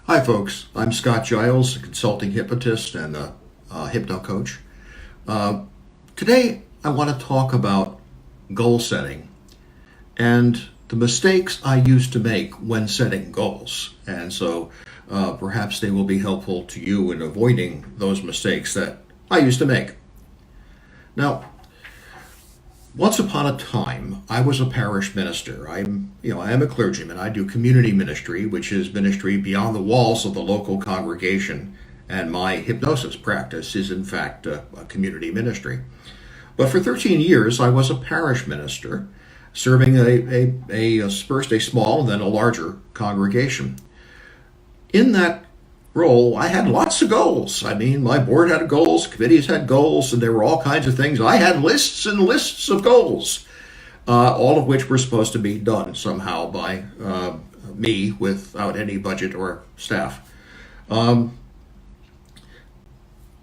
Hi, folks. I'm Scott Giles, a consulting hypnotist and a hypno coach. Uh, Today, I want to talk about goal setting and the mistakes I used to make when setting goals. And so perhaps they will be helpful to you in avoiding those mistakes that I used to make. Now, once upon a time, I was a parish minister. I am a clergyman. I do community ministry, which is ministry beyond the walls of the local congregation, and my hypnosis practice is, in fact, a community ministry. But for 13 years, I was a parish minister, serving first a small and then a larger congregation. In that role, I had lots of goals. I mean, my board had goals, committees had goals, and there were all kinds of things. I had lists and lists of goals, all of which were supposed to be done somehow by me without any budget or staff. In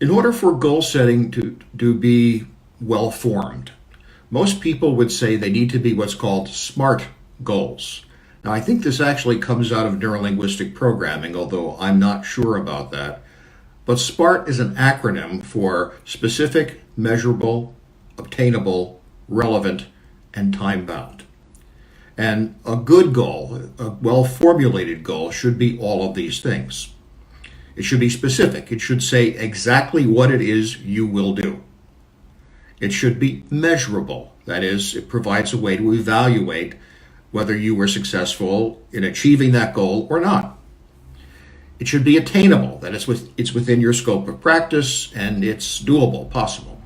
order for goal setting to be well formed, most people would say they need to be what's called SMART goals. Now, I think this actually comes out of neurolinguistic programming, although I'm not sure about that. But SMART is an acronym for specific, measurable, obtainable, relevant, and time-bound. And a good goal, a well-formulated goal, should be all of these things. It should be specific. It should say exactly what it is you will do. It should be measurable. That is, it provides a way to evaluate whether you were successful in achieving that goal or not. It should be attainable, that it's within your scope of practice and it's doable, possible.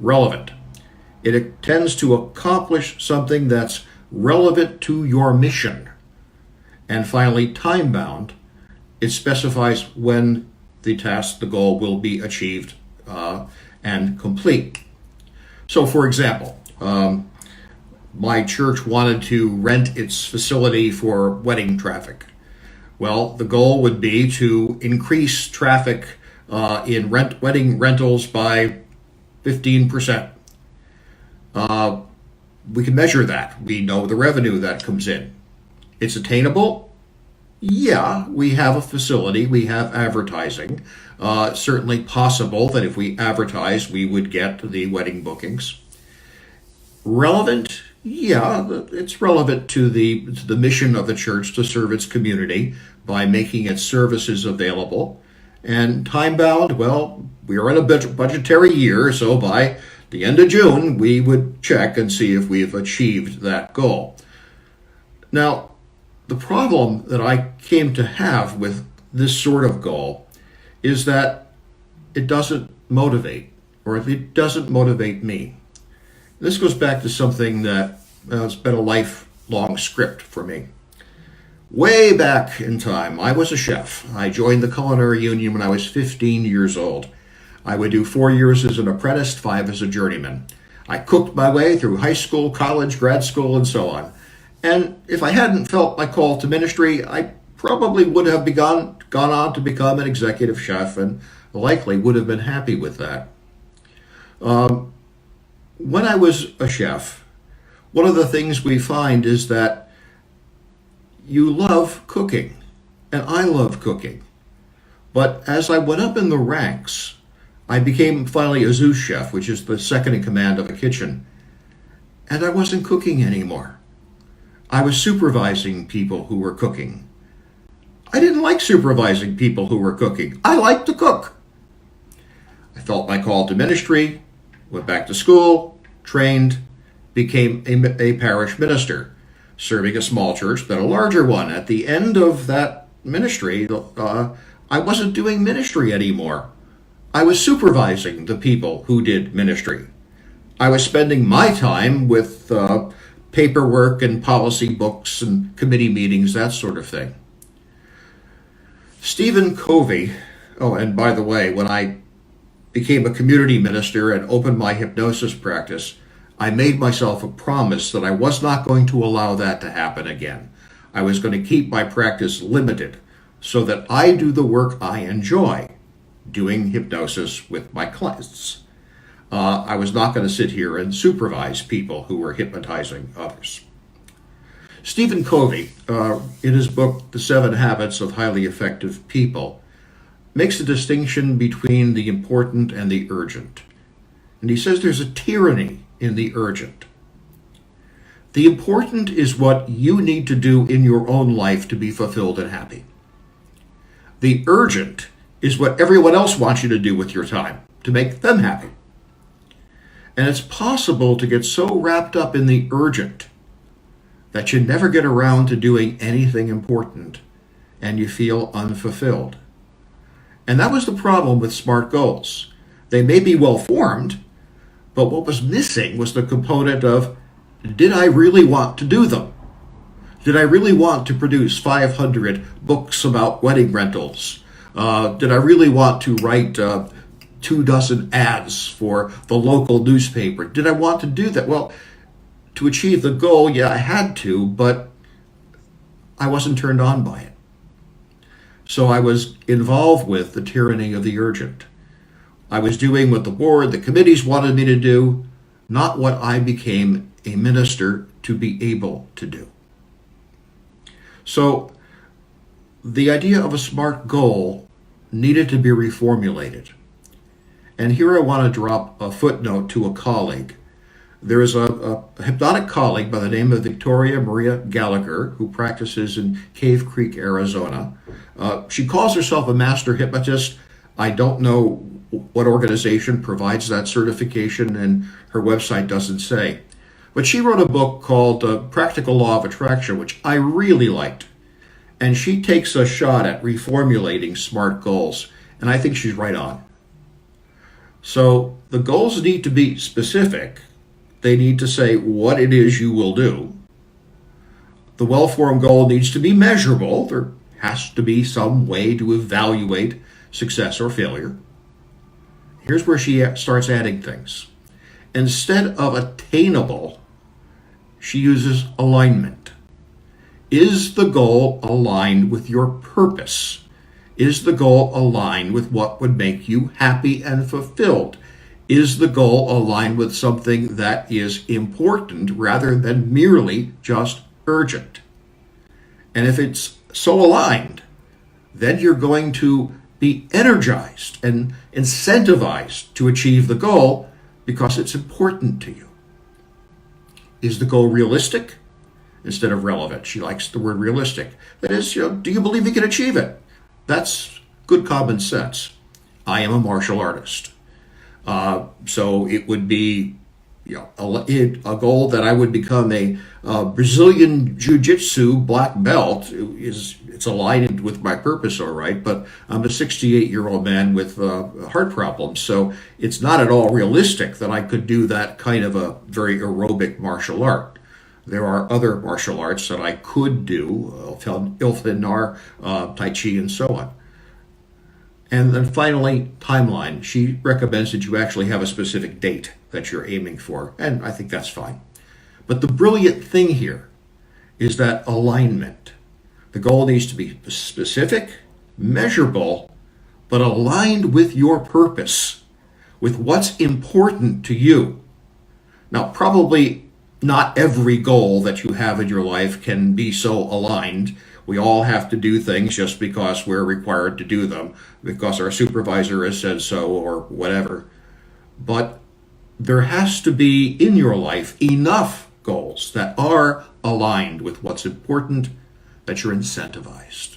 Relevant. It tends to accomplish something that's relevant to your mission. And finally, time-bound. It specifies when the task, the goal, will be achieved and complete. So, for example, my church wanted to rent its facility for wedding traffic. Well, the goal would be to increase traffic in wedding rentals by 15%. We can measure that. We know the revenue that comes in. It's attainable? Yeah, we have a facility, we have advertising. Certainly possible that if we advertise, we would get the wedding bookings. Relevant? Yeah, it's relevant to the mission of the church to serve its community by making its services available. And time-bound, well, we are in a budgetary year, so by the end of June, we would check and see if we've achieved that goal. Now, the problem that I came to have with this sort of goal is that it doesn't motivate, or it doesn't motivate me. This goes back to something that has been a lifelong script for me. Way back in time, I was a chef. I joined the Culinary Union when I was 15 years old. I would do 4 years as an apprentice, 5 as a journeyman. I cooked my way through high school, college, grad school, and so on. And if I hadn't felt my call to ministry, I probably would have gone on to become an executive chef and likely would have been happy with that. When I was a chef, one of the things we find is that you love cooking, and I love cooking. But as I went up in the ranks, I became finally a sous chef, which is the second in command of a kitchen, and I wasn't cooking anymore. I was supervising people who were cooking. I didn't like supervising people who were cooking. I liked to cook. I felt my call to ministry, went back to school, trained, became a parish minister, serving a small church, then a larger one. At the end of that ministry, I wasn't doing ministry anymore. I was supervising the people who did ministry. I was spending my time with paperwork and policy books and committee meetings, that sort of thing. Stephen Covey, and by the way, when I became a community minister and opened my hypnosis practice, I made myself a promise that I was not going to allow that to happen again. I was going to keep my practice limited so that I do the work I enjoy, doing hypnosis with my clients. I was not going to sit here and supervise people who were hypnotizing others. Stephen Covey, in his book, The 7 Habits of Highly Effective People, makes a distinction between the important and the urgent. And he says there's a tyranny in the urgent. The important is what you need to do in your own life to be fulfilled and happy. The urgent is what everyone else wants you to do with your time to make them happy. And it's possible to get so wrapped up in the urgent that you never get around to doing anything important and you feel unfulfilled. And that was the problem with SMART goals. They may be well formed, but what was missing was the component of, did I really want to do them? Did I really want to produce 500 books about wedding rentals? Did I really want to write 24 ads for the local newspaper? Did I want to do that? Well, to achieve the goal, yeah, I had to, but I wasn't turned on by it. So I was involved with the tyranny of the urgent. I was doing what the board, the committees wanted me to do, not what I became a minister to be able to do. So the idea of a SMART goal needed to be reformulated. And here I want to drop a footnote to a colleague. There is a hypnotic colleague by the name of Victoria Maria Gallagher, who practices in Cave Creek, Arizona. She calls herself a master hypnotist. I don't know what organization provides that certification, and her website doesn't say. But she wrote a book called Practical Law of Attraction, which I really liked. And she takes a shot at reformulating SMART goals, and I think she's right on. So the goals need to be specific. They need to say what it is you will do. The well-formed goal needs to be measurable. There has to be some way to evaluate success or failure. Here's where she starts adding things. Instead of attainable, she uses alignment. Is the goal aligned with your purpose? Is the goal aligned with what would make you happy and fulfilled? Is the goal aligned with something that is important rather than merely just urgent? And if it's so aligned, then you're going to be energized and incentivized to achieve the goal because it's important to you. Is the goal realistic instead of relevant? She likes the word realistic. That is, do you believe you can achieve it? That's good common sense. I am a martial artist. So it would be a goal that I would become a Brazilian Jiu-Jitsu black belt. It's aligned with my purpose, all right, but I'm a 68-year-old man with heart problems, so it's not at all realistic that I could do that kind of a very aerobic martial art. There are other martial arts that I could do, Il-Nar, Tai Chi, and so on. And then finally, timeline. She recommends that you actually have a specific date that you're aiming for, and I think that's fine. But the brilliant thing here is that alignment. The goal needs to be specific, measurable, but aligned with your purpose, with what's important to you. Now, probably not every goal that you have in your life can be so aligned. We all have to do things just because we're required to do them, because our supervisor has said so or whatever. But there has to be in your life enough goals that are aligned with what's important, that you're incentivized.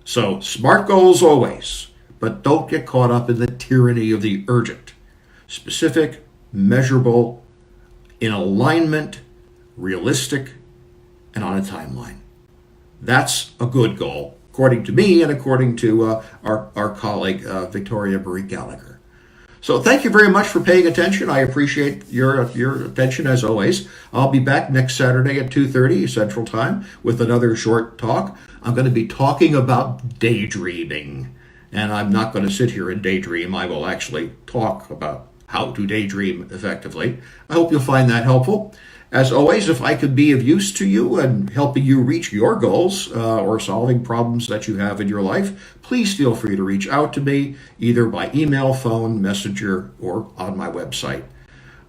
So SMART goals always, but don't get caught up in the tyranny of the urgent. Specific, measurable, in alignment, realistic, and on a timeline. That's a good goal, according to me and according to our colleague, Victoria Marie Gallagher. So thank you very much for paying attention. I appreciate your attention as always. I'll be back next Saturday at 2:30 Central Time with another short talk. I'm going to be talking about daydreaming. And I'm not going to sit here and daydream. I will actually talk about how to daydream effectively. I hope you'll find that helpful. As always, if I could be of use to you and helping you reach your goals or solving problems that you have in your life, please feel free to reach out to me either by email, phone, messenger, or on my website.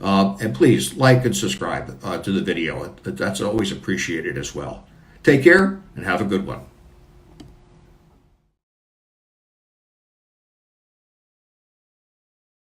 And please like and subscribe to the video. That's always appreciated as well. Take care and have a good one.